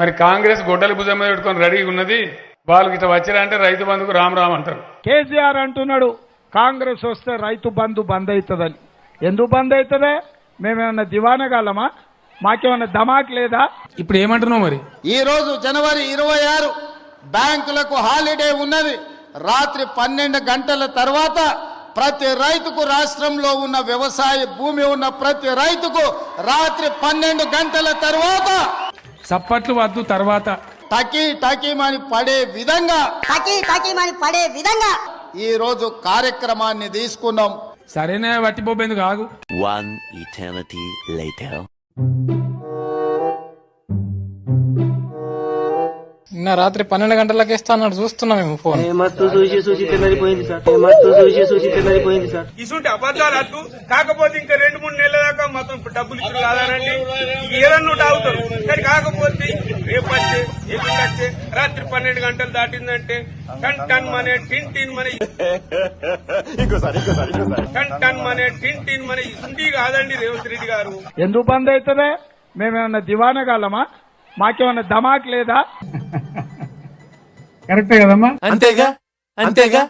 మరి కాంగ్రెస్ గొడ్డలి భుజం మీద పెట్టుకొని రెడీగా ఉన్నది. వాళ్ళకి ఇట్లా వచ్చిరంటే రైతు బంధుకు రామ్ రామ్ అంటారు. కేసీఆర్ అంటున్నాడు కాంగ్రెస్ వస్తే రైతు బంధు బంద్ అవుతుందని. ఎందుకు బంద్ అవుతుందే? మేమేమన్నా దివానగాలమా? మాకేమన్నా ధమాక్ లేదా? ఇప్పుడు ఏమంటున్నావు మరి? ఈ రోజు జనవరి 26 బ్యాంకులకు హాలిడే ఉన్నది. రాత్రి 12 గంటల తర్వాత ప్రతి రైతుకు, రాష్ట్రంలో ఉన్న వ్యవసాయ భూమి ఉన్న ప్రతి రైతుకు రాత్రి 12 గంటల తర్వాత చప్పట్లు వద్దు, తర్వాత టకీమని పడే విధంగా ఈ రోజు కార్యక్రమాన్ని తీసుకున్నాం. సరేనే వట్టిపోబేందుకు ఆగు. One eternity later. నిన్న రాత్రి 12 గంటలకి ఇస్తా అన్నాడు. చూస్తున్నాం మేము ఫోన్. ఇసుంటి అబద్ధాలు అద్దు. కాకపోతే ఇంకా 2-3 నెలల దాకా మొత్తం డబ్బులు ఇచ్చిన కాదానండి. ఏదన్నా అవుతారు కానీ కాకపోతే రేపచ్చే ఎల్లుండొచ్చే రాత్రి 12 గంటలు దాటిందంటే టన్ మనే టిన్ మనే టిన్ మనే ఇసుంటి కాదండి రేవంత్ రెడ్డి గారు. ఎందుకు బంద్ అవుతుందే? మేమేమన్నా దివానగాలమా? మాకేమన్నా ధమాక్ లేదా? కరెక్టే కదమ్మా? అంతేగా